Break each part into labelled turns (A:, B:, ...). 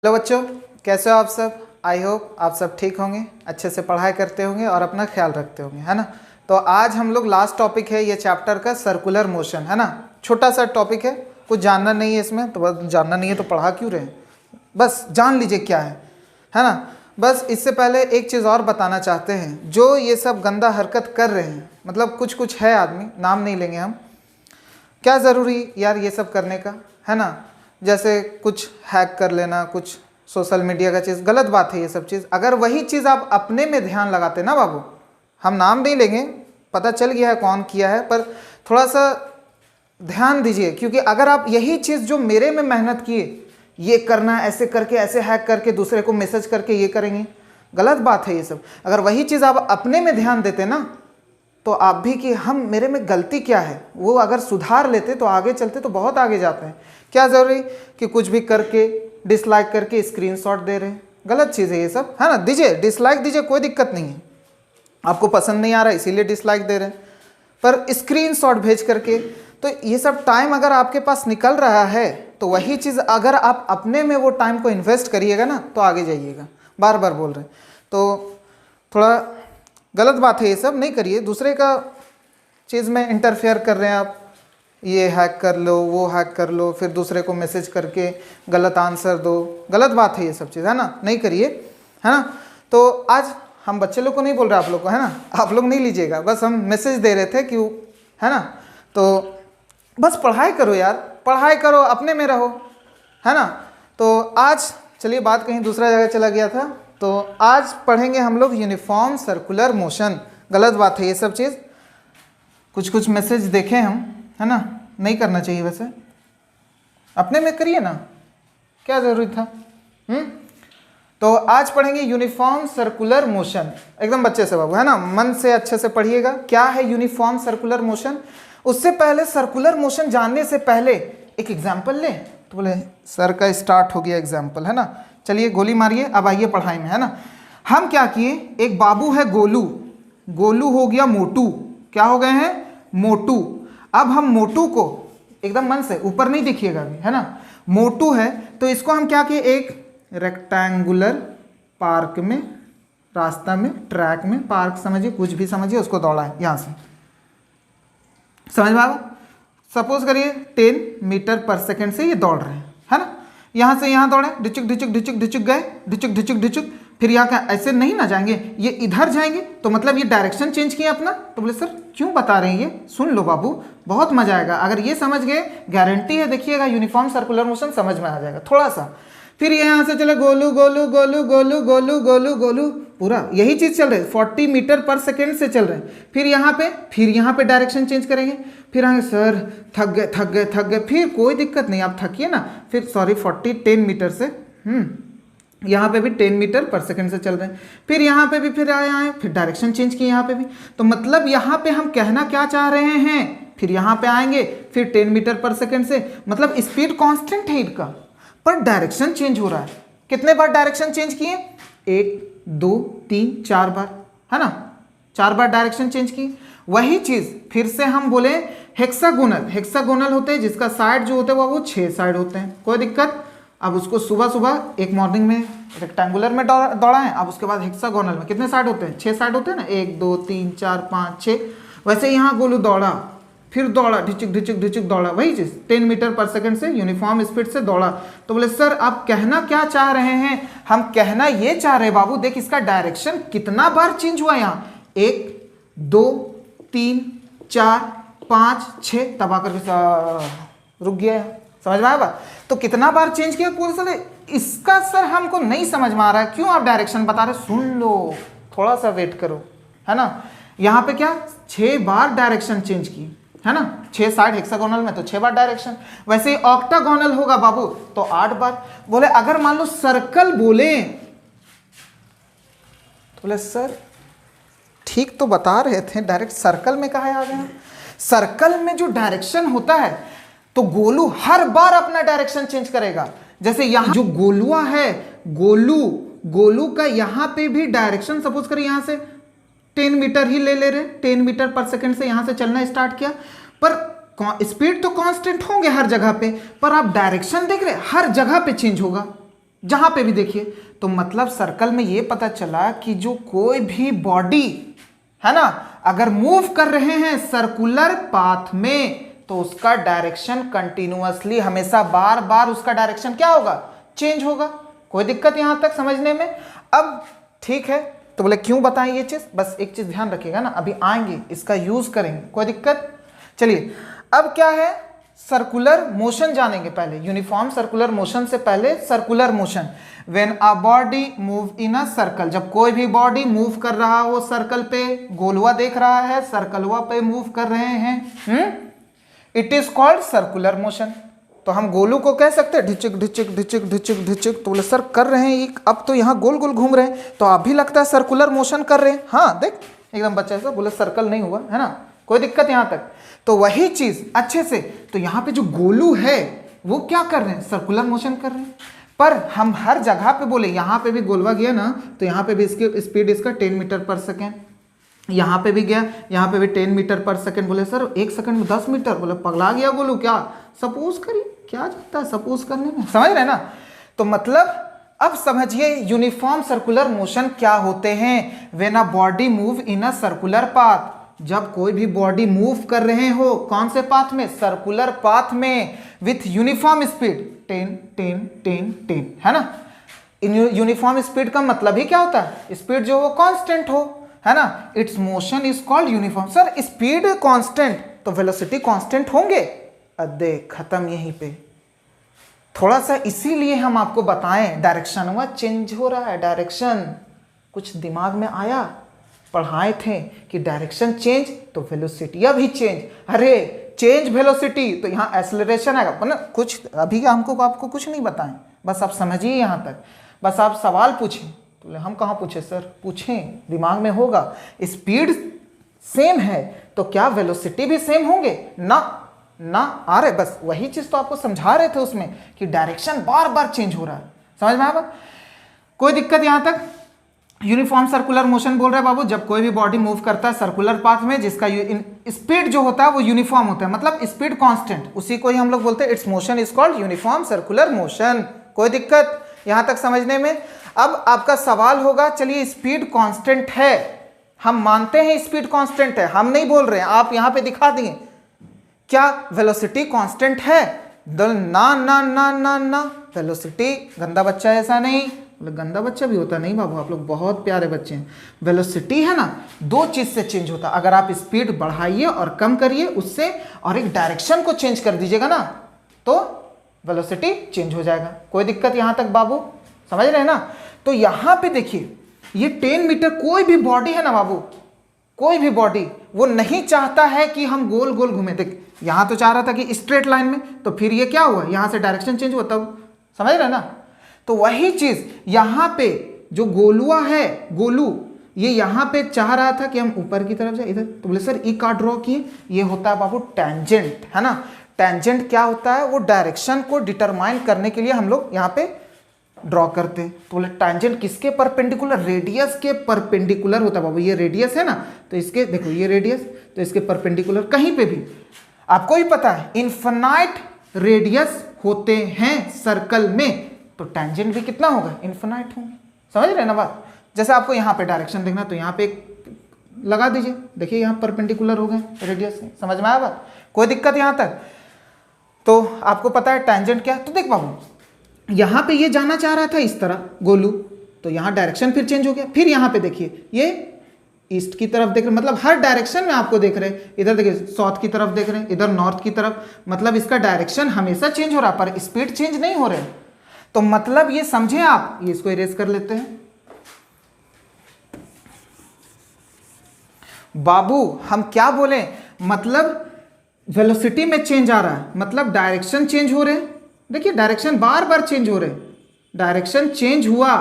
A: Hello बच्चों, कैसे हो आप सब। आई होप आप सब ठीक होंगे, अच्छे से पढ़ाई करते होंगे और अपना ख्याल रखते होंगे, है ना। तो आज हम लोग लास्ट टॉपिक है ये चैप्टर का सर्कुलर मोशन, है ना। छोटा सा टॉपिक है, कुछ जानना नहीं है इसमें, तो बस जानना नहीं है तो पढ़ा क्यों रहे हैं, बस जान लीजिए क्या है ना। बस इससे पहले एक चीज़ और बताना चाहते हैं, जो ये सब गंदा हरकत कर रहे हैं, मतलब कुछ कुछ है आदमी, नाम नहीं लेंगे हम, क्या ज़रूरी यार ये सब करने का, है ना। जैसे कुछ हैक कर लेना, कुछ सोशल मीडिया का चीज़, गलत बात है ये सब चीज़। अगर वही चीज़ आप अपने में ध्यान लगाते ना बाबू, हम नाम नहीं लेंगे, पता चल गया है कौन किया है, पर थोड़ा सा ध्यान दीजिए, क्योंकि अगर आप यही चीज़ जो मेरे में मेहनत किए, ये करना ऐसे करके, ऐसे हैक करके, दूसरे को मैसेज करके ये करेंगे, गलत बात है ये सब। अगर वही चीज़ आप अपने में ध्यान देते ना, तो आप भी कि हम मेरे में गलती क्या है वो अगर सुधार लेते तो आगे चलते तो बहुत आगे जाते हैं। क्या ज़रूरी कि कुछ भी करके डिसलाइक करके स्क्रीनशॉट दे रहे हैं, गलत चीज़ है ये सब, है ना। दीजिए डिसलाइक दीजिए, कोई दिक्कत नहीं है, आपको पसंद नहीं आ रहा इसीलिए डिसलाइक दे रहे हैं, पर स्क्रीनशॉट भेज करके तो ये सब टाइम अगर आपके पास निकल रहा है तो वही चीज़ अगर आप अपने में वो टाइम को इन्वेस्ट करिएगा ना तो आगे जाइएगा। बार बार बोल रहे हैं तो थोड़ा गलत बात है ये सब, नहीं करिए। दूसरे का चीज़ में इंटरफेयर कर रहे हैं आप, ये हैक कर लो, वो हैक कर लो, फिर दूसरे को मैसेज करके गलत आंसर दो, गलत बात है ये सब चीज़, है ना, नहीं करिए, है ना। तो आज हम बच्चे लोग को नहीं बोल रहे आप लोग को, है ना, आप लोग नहीं लीजिएगा, बस हम मैसेज दे रहे थे क्यों, है ना। तो बस पढ़ाई करो यार, पढ़ाई करो, अपने में रहो, है ना। तो आज चलिए बात कहीं दूसरा जगह चला गया था, तो आज पढ़ेंगे हम लोग यूनिफॉर्म सर्कुलर मोशन। गलत बात है ये सब चीज़, कुछ कुछ मैसेज देखे हम, है ना, नहीं करना चाहिए वैसे, अपने में करिए ना, क्या ज़रूरी था। तो आज पढ़ेंगे यूनिफॉर्म सर्कुलर मोशन, एकदम बच्चे से बाबू, है ना, मन से अच्छे से पढ़िएगा। क्या है यूनिफॉर्म सर्कुलर मोशन। उससे पहले सर्कुलर मोशन जानने से पहले एक एग्जाम्पल लें, तो बोले सर का स्टार्ट हो गया एग्जाम्पल, है ना। चलिए गोली मारिए, अब आइए पढ़ाई में, है ना। हम क्या किए, एक बाबू है गोलू, गोलू हो गया मोटू, क्या हो गए हैं, मोटू। अब हम मोटू को एकदम मन से ऊपर नहीं देखिएगा अभी, है ना, मोटू है तो इसको हम क्या किए, एक रेक्टेंगुलर पार्क में, रास्ता में, ट्रैक में, पार्क समझिए, कुछ भी समझिए, उसको दौड़ा है यहाँ से, समझ में आया। सपोज करिए 10 मीटर पर सेकेंड से ये दौड़ रहे हैं, है ना। यहाँ से यहाँ दौड़े, ढिचुक ढिचुक ढिचुक ढिचुक गए, ढिचुक ढिचुक ढिचुक, फिर यहाँ का ऐसे नहीं ना जाएंगे, ये इधर जाएंगे, तो मतलब ये डायरेक्शन चेंज किया अपना। तो बोले सर क्यों बता रहे हैं ये, सुन लो बाबू, बहुत मजा आएगा अगर ये समझ गए, गारंटी है, देखिएगा यूनिफॉर्म सर्कुलर मोशन समझ में आ जाएगा थोड़ा सा। फिर यहाँ से चले गोलू गोलू गोलू गोलू गोलू गोलू गोलू, पूरा यही चीज़ चल रही है, 40 मीटर पर सेकेंड से चल रहे हैं। फिर यहाँ पे डायरेक्शन चेंज करेंगे, फिर आएंगे सर थक गए थक गए थक गए, फिर कोई दिक्कत नहीं, आप थकिए ना, फिर सॉरी 10 मीटर से, यहाँ पे भी 10 मीटर पर सेकेंड से चल रहे हैं, फिर यहाँ पे भी फिर आए, फिर डायरेक्शन चेंज किए यहाँ पे भी। तो मतलब यहाँ पे हम कहना क्या चाह रहे हैं, फिर यहाँ पे आएंगे, फिर 10 मीटर पर सेकेंड से, मतलब स्पीड कांस्टेंट है इनका, पर डायरेक्शन चेंज हो रहा है। कितने बार डायरेक्शन चेंज किए, 1 2 3 4 बार, है ना, 4 बार डायरेक्शन चेंज की। वही चीज फिर से हम बोले हेक्सागोनल, हेक्सागोनल होते हैं जिसका साइड जो होता है वो 6 साइड होते हैं, कोई दिक्कत। अब उसको सुबह सुबह एक मॉर्निंग में रेक्टेंगुलर में दौड़ाएं, अब उसके बाद हेक्सागोनल में कितने साइड होते हैं, 6 साइड होते हैं ना, 1 2 3 4 5 6। वैसे यहाँ गोलू दौड़ा, फिर दौड़ा, ढिचुक ढिचुक ढिचुक दौड़ा, वही चीज 10 मीटर पर सेकंड से यूनिफॉर्म स्पीड से दौड़ा। तो बोले सर आप कहना क्या चाह रहे हैं, हम कहना ये चाह रहे हैं बाबू, देख इसका डायरेक्शन कितना बार चेंज हुआ यहाँ, 1 2 3 4 5 6, तब आकर रुक गया, समझ में आया बात। तो कितना बार चेंज किया पूरे साले, इसका सर हमको नहीं समझ में आ रहा है, क्यों आप डायरेक्शन बता रहे, सुन लो थोड़ा सा वेट करो, है ना। यहाँ पे क्या 6 बार डायरेक्शन चेंज की, है ना, 6 साइड हेक्सागोनल में तो 6 बार डायरेक्शन, वैसे ही ऑक्टागोनल होगा बाबू तो 8 बार। बोले अगर मान लो सर्कल बोले, तो बोले सर ठीक तो बता रहे थे, डायरेक्ट सर्कल में कहाँ आ गए। सर्कल में जो डायरेक्शन होता है तो गोलू हर बार अपना डायरेक्शन चेंज करेगा। जैसे यहाँ जो गोलुआ है, गोलू का यहाँ पे भी डायरेक्शन सपोज करें यहाँ से 10 मीटर ही ले रहे, 10 मीटर पर सेकंड से यहाँ से चलना स्टार्ट किया, पर स्पीड तो कांस्टेंट होंगे हर जगह पे, पर आप डायरेक्शन देख रहे हर जगह पे चेंज होगा, जहां पे भी देखिए। तो मतलब सर्कल में ये पता चला कि जो कोई भी बॉडी है ना, अगर मूव कर रहे हैं सर्कुलर पाथ में, तो उसका डायरेक्शन कंटिन्यूअसली हमेशा बार बार उसका डायरेक्शन क्या होगा, चेंज होगा। कोई दिक्कत यहां तक समझने में? अब ठीक है, तो बोले क्यों बताएं ये चीज, बस एक चीज ध्यान रखिएगा ना, अभी आएंगे इसका यूज करेंगे, कोई दिक्कत। चलिए अब क्या है, सर्कुलर मोशन जानेंगे पहले। यूनिफॉर्म सर्कुलर मोशन से पहले circular motion, when a body move in a circle, जब कोई भी बॉडी मूव कर रहा हो सर्कल पे, गोलवा देख रहा है सर्कलवा पे मूव कर रहे हैं, it is called circular motion. तो हम गोलू को कह सकते हैं ढिचिक ढिचिक ढिचिक ढिचिक ढिचिक, तो बोले सर कर रहे हैं अब तो यहाँ गोल गोल घूम रहे हैं, तो आप भी लगता है सर्कुलर मोशन कर रहे हैं। हाँ देख एकदम बच्चा ऐसा बोले सर्कल नहीं हुआ है ना, कोई दिक्कत यहाँ तक। तो वही चीज अच्छे से, तो यहाँ पे जो गोलू है वो क्या कर रहे हैं, सर्कुलर मोशन कर रहे हैं। पर हम हर जगह पे बोले, यहाँ पे भी गोलवा गया ना, तो यहाँ पे भी इसकी स्पीड इसका 10 मीटर पर सेकेंड, यहाँ पे भी गया, यहाँ पे भी 10 मीटर पर सेकेंड। बोले सर 1 सेकंड में 10 मीटर, बोले पगला गया गोलू क्या, सपोज करिए, क्या जाता है सपोज करने में, समझ रहे ना। तो मतलब अब समझिए यूनिफॉर्म सर्कुलर मोशन क्या होते हैं। When a body move in a circular path, जब कोई भी बॉडी मूव कर रहे हो कौन से पाथ में, सर्कुलर पाथ में, विथ यूनिफॉर्म स्पीड 10 10 10 10, है ना। यूनिफॉर्म स्पीड का मतलब ही क्या होता है, स्पीड जो वो कांस्टेंट हो, है ना। It's motion is called uniform. Sir speed constant तो वेलोसिटी कांस्टेंट होंगे, अदे खत्म यहीं पे। थोड़ा सा इसीलिए हम आपको बताएं, डायरेक्शन हुआ चेंज हो रहा है, डायरेक्शन कुछ दिमाग में आया, पढ़ाए थे कि डायरेक्शन चेंज तो वेलोसिटी भी चेंज। अरे चेंज वेलोसिटी तो यहाँ एक्सेलरेशन आएगा, मतलब कुछ अभी हमको आपको कुछ नहीं बताएं, बस आप समझिए यहाँ तक। बस आप सवाल पूछें, तो हम कहाँ पूछे सर, पूछें दिमाग में होगा। स्पीड सेम है तो क्या वेलोसिटी भी सेम होंगे ना, ना आ रहे, बस वही चीज तो आपको समझा रहे थे उसमें कि डायरेक्शन बार बार चेंज हो रहा है, समझ में आया। कोई दिक्कत यहां तक। यूनिफॉर्म सर्कुलर मोशन बोल रहे हैं बाबू, जब कोई भी बॉडी मूव करता है सर्कुलर पाथ में जिसका स्पीड जो होता है वो यूनिफॉर्म होता है, मतलब स्पीड कांस्टेंट, उसी को ही हम लोग बोलते हैं it's motion is called uniform circular motion. कोई दिक्कत यहां तक समझने में। अब आपका सवाल होगा, चलिए स्पीड कांस्टेंट है, हम मानते हैं स्पीड कांस्टेंट है, हम नहीं बोल रहे हैं, आप यहां पे दिखा दिए, क्या वेलोसिटी कांस्टेंट है, ना ना ना ना ना, वेलोसिटी गंदा बच्चा ऐसा नहीं, गंदा बच्चा भी होता नहीं बाबू, आप लोग बहुत प्यारे बच्चे हैं। वेलोसिटी है ना, दो चीज से चेंज होता है, अगर आप स्पीड बढ़ाइए और कम करिए उससे, और एक डायरेक्शन को चेंज कर दीजिएगा ना, तो वेलोसिटी चेंज हो जाएगा। कोई दिक्कत यहां तक बाबू, समझ रहे हैं ना। तो यहां पे देखिए ये 10 मीटर, कोई भी बॉडी है ना बाबू, कोई भी बॉडी वो नहीं चाहता है कि हम गोल गोल घूमे। देख यहां तो चाह रहा था कि स्ट्रेट लाइन में, तो फिर ये क्या हुआ, यहां से डायरेक्शन चेंज हुआ, तब समझ रहे ना। तो वही चीज यहां पे जो गोलुआ है, गोलू ये यहां पे चाह रहा था कि हम ऊपर की तरफ जाए इधर, तो बोले सर ई का ड्रॉ किए, ये होता है बाबू टेंजेंट, है ना। टेंजेंट क्या होता है, वो डायरेक्शन को डिटरमाइन करने के लिए हम लोग यहाँ पे ड्रॉ करते हैं। तो बोले टेंजेंट किसके परपेंडिकुलर, रेडियस के परपेंडिकुलर होता है बाबू। ये रेडियस है ना, तो इसके देखो ये रेडियस, तो इसके परपेंडिकुलर कहीं पे भी, आपको ही पता है इन्फिनाइट रेडियस होते हैं सर्कल में, तो टेंजेंट भी कितना होगा, इन्फिनाइट होंगे। समझ रहे ना बात। जैसे आपको यहाँ पे डायरेक्शन देखना, तो यहाँ पे एक लगा दीजिए, देखिए यहाँ परपेंडिकुलर हो गए रेडियस से, समझ में आया बात। कोई दिक्कत यहाँ तक। तो आपको पता है टेंजेंट क्या, तो देख बाबू यहां पे ये जाना चाह रहा था इस तरह गोलू, तो यहां डायरेक्शन फिर चेंज हो गया। फिर यहां पे देखिए ये ईस्ट की तरफ देख रहे, मतलब हर डायरेक्शन में आपको देख रहे हैं, इधर देखिए साउथ की तरफ देख रहे हैं, इधर नॉर्थ की तरफ, मतलब इसका डायरेक्शन हमेशा चेंज हो रहा, पर स्पीड चेंज नहीं हो रहे। तो मतलब ये समझे आप, ये इसको इरेज कर लेते हैं बाबू। हम क्या बोले, मतलब वेलोसिटी में चेंज आ रहा है, मतलब डायरेक्शन चेंज हो रहे। देखिए डायरेक्शन बार बार चेंज हो रहे, डायरेक्शन चेंज हुआ,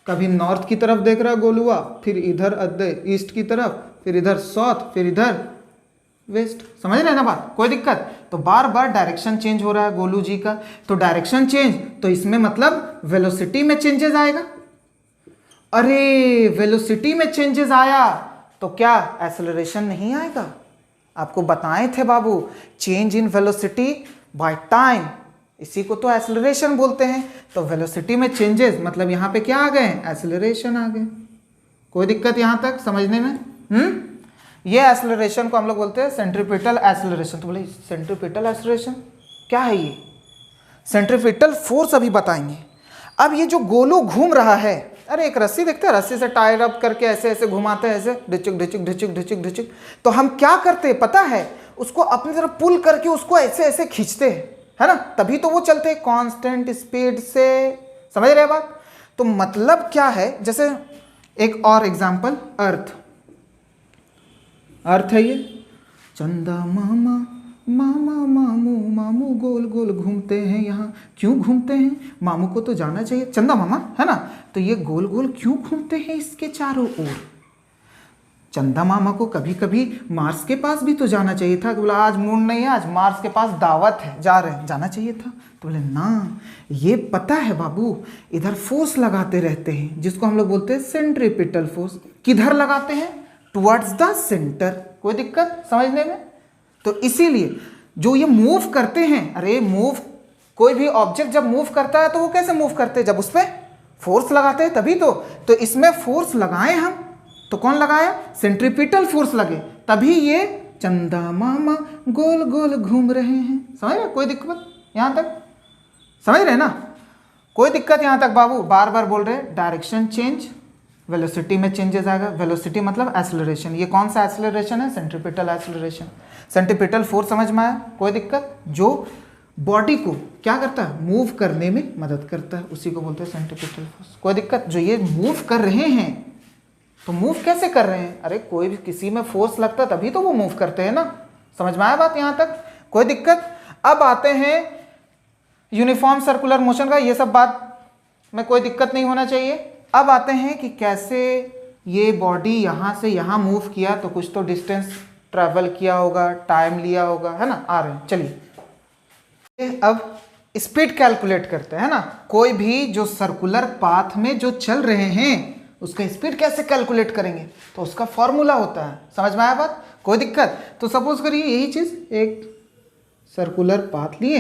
A: कभी नॉर्थ की तरफ देख रहा गोलुआ, फिर इधर ईस्ट की तरफ, फिर इधर साउथ, फिर इधर वेस्ट, समझ रहे हैं ना बात। कोई दिक्कत। तो बार बार डायरेक्शन चेंज हो रहा है गोलू जी का, तो डायरेक्शन चेंज, तो इसमें मतलब वेलोसिटी में चेंजेस आएगा। अरे वेलोसिटी में चेंजेस आया तो क्या एक्सेलरेशन नहीं आएगा। आपको बताए थे बाबू, change in velocity by time इसी को तो एक्सेलरेशन बोलते हैं। तो वेलोसिटी में चेंजेस मतलब यहाँ पे क्या आ गए, एक्सेलरेशन आ गए। कोई दिक्कत यहाँ तक समझने में? ये एक्सेलरेशन को हम लोग बोलते हैं सेंट्रीपिटल एक्सेलरेशन। तो बोले सेंट्रीपिटल एक्सेलरेशन क्या है? ये सेंट्रीपिटल फोर्स अभी बताएंगे। अब ये जो गोलू घूम रहा है, अरे एक रस्सी देखते हैं, रस्सी से टायर अप करके ऐसे ऐसे घुमाते हैं, ऐसे ढिचक ढिचक ढिचक ढिचक ढिचक। तो हम क्या करते हैं पता है, उसको अपनी तरफ पुल करके उसको ऐसे ऐसे खींचते हैं, है ना, तभी तो वो चलते हैं कांस्टेंट स्पीड से। समझ रहे बात? तो मतलब क्या है, जैसे एक और एग्जांपल, अर्थ है ये, चंदा मामा मामा मामू मामू गोल गोल घूमते हैं यहाँ, क्यों घूमते हैं, मामू को तो जाना चाहिए, चंदा मामा, है ना, तो ये गोल गोल क्यों घूमते हैं इसके चारों ओर। चंदा मामा को कभी कभी मार्स के पास भी तो जाना चाहिए था, बोला आज मूड नहीं है, आज मार्स के पास दावत है, जा रहे हैं, जाना चाहिए था। तो बोले ना, ये पता है बाबू, इधर फोर्स लगाते रहते हैं जिसको हम लोग बोलते हैं सेंट्रीपिटल फोर्स। किधर लगाते हैं? Towards the centre. कोई दिक्कत समझने में? तो इसीलिए जो ये मूव करते हैं, अरे मूव, कोई भी ऑब्जेक्ट जब मूव करता है तो वो कैसे मूव करते हैं, जब उस पर फोर्स लगाते हैं तभी तो इसमें फोर्स लगाए हम, तो कौन लगाया, सेंट्रीपिटल फोर्स लगे, तभी ये चंदा मामा गोल गोल घूम रहे हैं। समझ रहे? कोई दिक्कत यहाँ तक समझ रहे ना? कोई दिक्कत यहाँ तक बाबू? बार बार बोल रहे, डायरेक्शन चेंज, वेलोसिटी में चेंजेस आएगा। वेलोसिटी मतलब एक्सेलरेशन। ये कौन सा एक्सेलरेशन है? Centripetal acceleration. सेंट्रीपिटल फोर्स समझ में आया? कोई दिक्कत? जो बॉडी को क्या करता है, मूव करने में मदद करता है, उसी को बोलते हैं सेंट्रीपिटल फोर्स। कोई दिक्कत? जो ये मूव कर रहे हैं, तो मूव कैसे कर रहे हैं, अरे कोई भी किसी में फोर्स लगता है तभी तो वो मूव करते हैं ना। समझ में आया बात यहाँ तक? कोई दिक्कत? अब आते हैं यूनिफॉर्म सर्कुलर मोशन का, ये सब बात में कोई दिक्कत नहीं होना चाहिए। अब आते हैं कि कैसे ये बॉडी यहाँ से यहाँ मूव किया, तो कुछ तो डिस्टेंस ट्रैवल किया होगा, टाइम लिया होगा, है ना। आ रहे हैं, चलिए अब स्पीड कैलकुलेट करते हैं, है ना। कोई भी जो सर्कुलर पाथ में जो चल रहे हैं उसका स्पीड कैसे कैलकुलेट करेंगे, तो उसका फॉर्मूला होता है। समझ में आया बात? कोई दिक्कत? तो सपोज करिए यही चीज़, एक सर्कुलर पाथ लिए,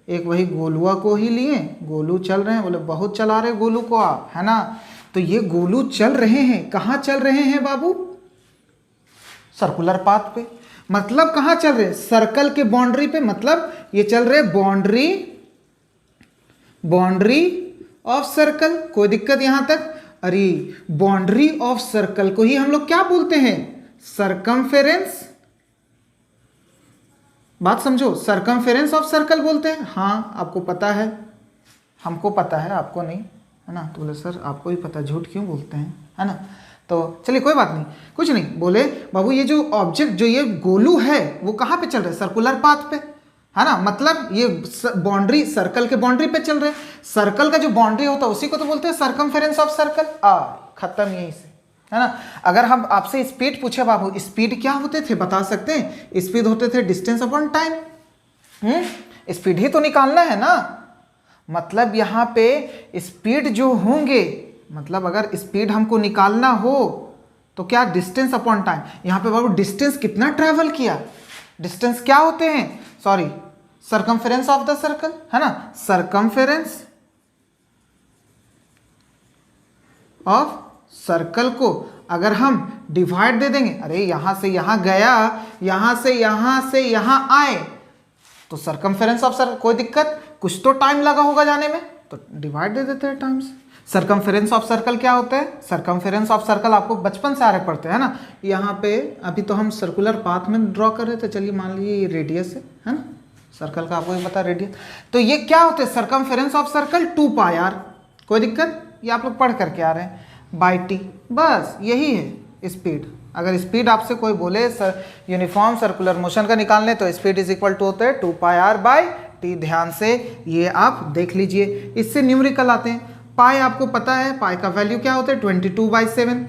A: एक वही गोलुआ को ही लिए, गोलू चल रहे हैं, बोले बहुत चला रहे गोलू को आप, है ना। तो ये गोलू चल रहे हैं, कहाँ चल रहे हैं बाबू? सर्कुलर पाथ पे। मतलब कहाँ चल रहे हैं? सर्कल के बाउंड्री पे, मतलब ये चल रहे बाउंड्री ऑफ सर्कल। कोई दिक्कत यहाँ तक? अरे बाउंड्री ऑफ सर्कल को ही हम लोग क्या बोलते हैं? सरकमफेरेंस। बात समझो, सरकमफेरेंस ऑफ सर्कल बोलते हैं। हाँ आपको पता है, हमको पता है, आपको नहीं, है ना। तो बोले सर आपको ही पता, झूठ क्यों बोलते हैं, है ना। तो चलिए कोई बात नहीं, कुछ नहीं। बोले बाबू ये जो ऑब्जेक्ट, जो ये गोलू है, वो कहाँ पे चल रहा है? सर्कुलर पाथ पे, है ना। मतलब ये बाउंड्री, सर्कल के बाउंड्री पे चल रहे हैं। सर्कल का जो बाउंड्री होता है उसी को तो बोलते हैं सरकमफेरेंस ऑफ सर्कल। खत्म यहीं से, है ना। अगर हम आपसे स्पीड पूछे बाबू, स्पीड क्या होते थे बता सकते हैं? स्पीड होते थे डिस्टेंस अपॉन टाइम। स्पीड ही तो निकालना है ना। मतलब यहाँ पे स्पीड जो होंगे, मतलब अगर स्पीड हमको निकालना हो तो क्या, डिस्टेंस अपॉन टाइम। यहाँ पे बाबू डिस्टेंस कितना ट्रैवल किया, डिस्टेंस क्या होते हैं, sorry circumference of the circle, है ना। सरकमफेरेंस ऑफ सर्कल को अगर हम डिवाइड दे देंगे, अरे यहां से यहां गया, यहां से यहां आए, तो सरकमफेरेंस ऑफ सर्कल। कोई दिक्कत? कुछ तो टाइम लगा होगा जाने में, तो डिवाइड दे देते हैं टाइम से। सरकमफेरेंस ऑफ सर्कल क्या होता है? सरकमफेरेंस ऑफ सर्कल आपको बचपन से आ रहे पढ़ते हैं ना। यहाँ पे अभी तो हम सर्कुलर पाथ में ड्रॉ कर रहे थे, चलिए मान लीजिए ये रेडियस है ना, सर्कल का आपको भी पता रेडियस। तो ये क्या होते हैं? Circumference of circle 2πr। कोई दिक्कत? ये आप लोग पढ़ करके आ रहे हैं, बाई टी, बस यही है स्पीड। अगर स्पीड आपसे कोई बोले यूनिफॉर्म सर्कुलर मोशन का निकालने, तो स्पीड इज इक्वल टू होता है 2πr/t। ध्यान से ये आप देख लीजिए। इससे न्यूमेरिकल आते हैं। पाई आपको पता है, पाई का वैल्यू क्या होता है? 22/7।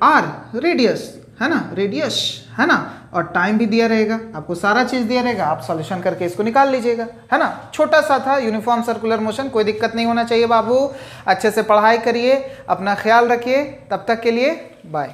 A: आर रेडियस, है ना, रेडियस, है ना, और टाइम भी दिया रहेगा, आपको सारा चीज़ दिया रहेगा, आप सॉल्यूशन करके इसको निकाल लीजिएगा, है ना। छोटा सा था यूनिफॉर्म सर्कुलर मोशन, कोई दिक्कत नहीं होना चाहिए बाबू। अच्छे से पढ़ाई करिए, अपना ख्याल रखिए, तब तक के लिए बाय।